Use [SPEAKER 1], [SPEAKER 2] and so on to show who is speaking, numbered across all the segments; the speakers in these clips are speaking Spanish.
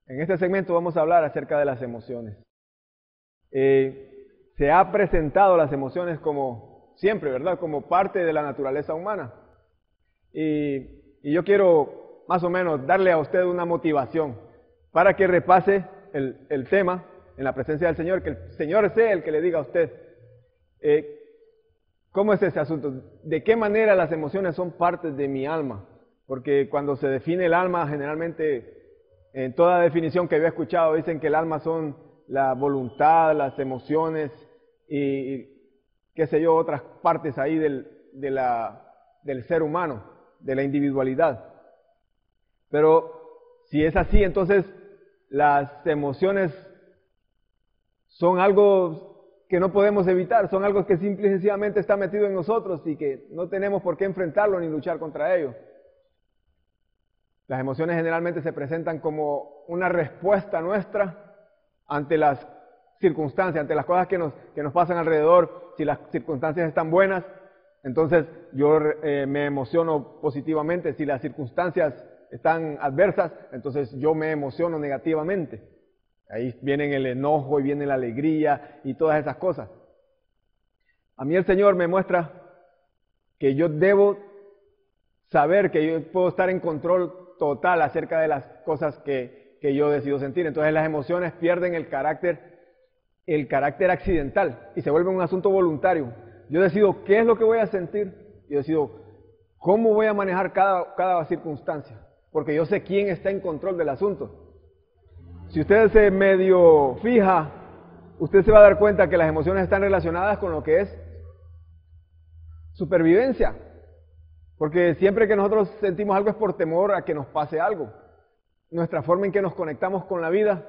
[SPEAKER 1] En este segmento vamos a hablar acerca de las emociones. Se ha presentado las emociones como siempre, ¿verdad? Como parte de la naturaleza humana. Y yo quiero más o menos darle a usted una motivación para que repase el tema en la presencia del Señor, que el Señor sea el que le diga a usted cómo es ese asunto, de qué manera las emociones son parte de mi alma. Porque cuando se define el alma, generalmente en toda definición que yo he escuchado dicen que el alma son la voluntad, las emociones y qué sé yo, otras partes ahí del ser humano, de la individualidad. Pero si es así, entonces las emociones son algo que no podemos evitar, son algo que simple y sencillamente está metido en nosotros y que no tenemos por qué enfrentarlo ni luchar contra ello. Las emociones generalmente se presentan como una respuesta nuestra ante las circunstancias, ante las cosas que nos pasan alrededor. Si las circunstancias están buenas, entonces yo me emociono positivamente. Si las circunstancias están adversas, entonces yo me emociono negativamente. Ahí viene el enojo y viene la alegría y todas esas cosas. A mí el Señor me muestra que yo debo saber que yo puedo estar en control total acerca de las cosas que yo decido sentir. Entonces las emociones pierden el carácter accidental y se vuelven un asunto voluntario. Yo decido qué es lo que voy a sentir, yo decido cómo voy a manejar cada circunstancia, porque yo sé quién está en control del asunto. Si usted se medio fija, usted se va a dar cuenta que las emociones están relacionadas con lo que es supervivencia. Porque siempre que nosotros sentimos algo es por temor a que nos pase algo. Nuestra forma en que nos conectamos con la vida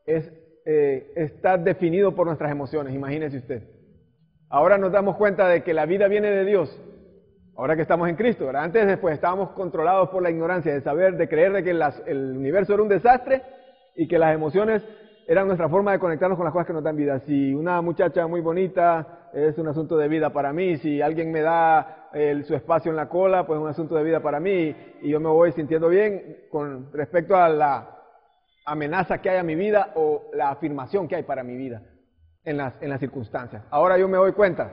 [SPEAKER 1] está definido por nuestras emociones, imagínese usted. Ahora nos damos cuenta de que la vida viene de Dios, ahora que estamos en Cristo, ¿verdad? Antes después estábamos controlados por la ignorancia, de creer de que el universo era un desastre y que las emociones eran nuestra forma de conectarnos con las cosas que nos dan vida. Si una muchacha muy bonita es un asunto de vida para mí, si alguien me da su espacio en la cola, pues es un asunto de vida para mí y yo me voy sintiendo bien con respecto a la amenaza que hay a mi vida o la afirmación que hay para mi vida en las circunstancias. Ahora yo me doy cuenta,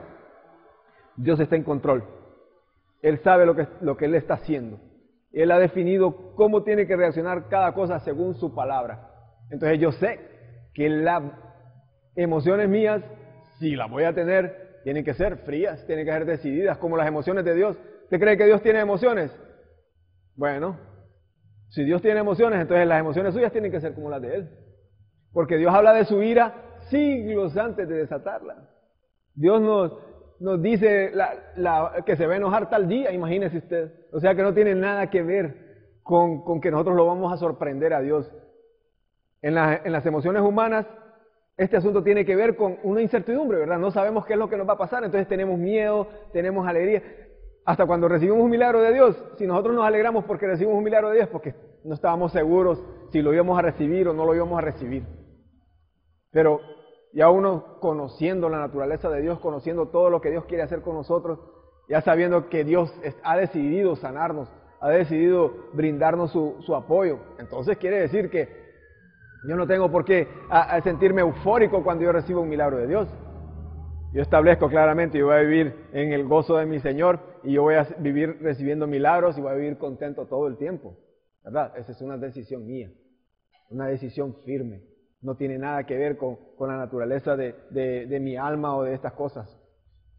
[SPEAKER 1] Dios está en control. Él sabe lo que Él está haciendo. Él ha definido cómo tiene que reaccionar cada cosa según su palabra. Entonces yo sé que las emociones mías, si las voy a tener, tienen que ser frías, tienen que ser decididas, como las emociones de Dios. ¿Usted cree que Dios tiene emociones? Bueno, si Dios tiene emociones, entonces las emociones suyas tienen que ser como las de Él. Porque Dios habla de su ira siglos antes de desatarla. Dios nos dice que se va a enojar tal día, imagínese usted. O sea que no tiene nada que ver con que nosotros lo vamos a sorprender a Dios. En las emociones humanas, este asunto tiene que ver con una incertidumbre, ¿verdad? No sabemos qué es lo que nos va a pasar, entonces tenemos miedo, tenemos alegría. Hasta cuando recibimos un milagro de Dios, si nosotros nos alegramos porque recibimos un milagro de Dios, porque no estábamos seguros si lo íbamos a recibir o no lo íbamos a recibir. Pero ya uno conociendo la naturaleza de Dios, conociendo todo lo que Dios quiere hacer con nosotros, ya sabiendo que Dios ha decidido sanarnos, ha decidido brindarnos su apoyo, entonces quiere decir que yo no tengo por qué sentirme eufórico cuando yo recibo un milagro de Dios. Yo establezco claramente, yo voy a vivir en el gozo de mi Señor y yo voy a vivir recibiendo milagros y voy a vivir contento todo el tiempo, ¿verdad? Esa es una decisión mía, una decisión firme. No tiene nada que ver con la naturaleza de mi alma o de estas cosas,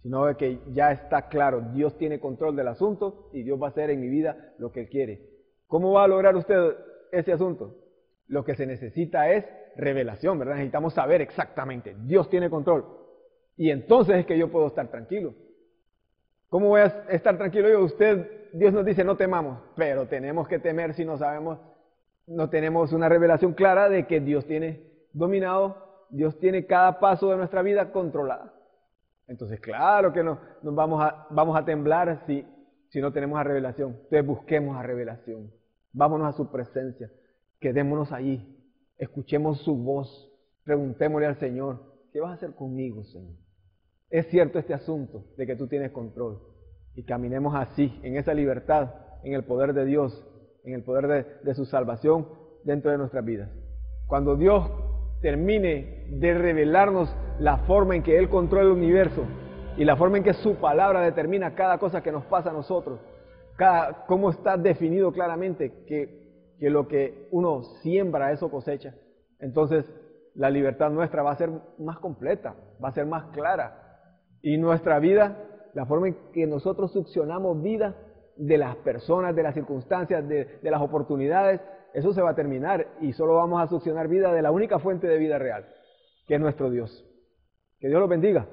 [SPEAKER 1] sino de que ya está claro, Dios tiene control del asunto y Dios va a hacer en mi vida lo que Él quiere. ¿Cómo va a lograr usted ese asunto? Lo que se necesita es revelación, ¿verdad? Necesitamos saber exactamente, Dios tiene control. Y entonces es que yo puedo estar tranquilo. ¿Cómo voy a estar tranquilo yo? Dios nos dice no temamos, pero tenemos que temer si no sabemos, no tenemos una revelación clara de que Dios tiene dominado, Dios tiene cada paso de nuestra vida controlada. Entonces claro que nos vamos a temblar si no tenemos la revelación. Entonces busquemos la revelación, vámonos a su presencia, quedémonos allí, escuchemos su voz, preguntémosle al Señor, ¿qué vas a hacer conmigo, Señor? Es cierto este asunto de que tú tienes control y caminemos así, en esa libertad, en el poder de Dios, en el poder de su salvación dentro de nuestras vidas. cuando Dios termine de revelarnos la forma en que Él controla el universo y la forma en que su palabra determina cada cosa que nos pasa a nosotros, cómo está definido claramente que lo que uno siembra, eso cosecha, entonces la libertad nuestra va a ser más completa, va a ser más clara. Y nuestra vida, la forma en que nosotros succionamos vida de las personas, de las circunstancias, de las oportunidades, eso se va a terminar y solo vamos a succionar vida de la única fuente de vida real, que es nuestro Dios. Que Dios los bendiga.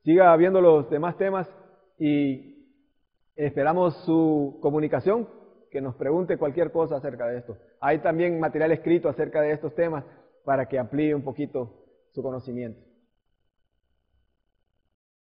[SPEAKER 1] Siga viendo los demás temas y esperamos su comunicación, que nos pregunte cualquier cosa acerca de esto. Hay también material escrito acerca de estos temas para que amplíe un poquito su conocimiento.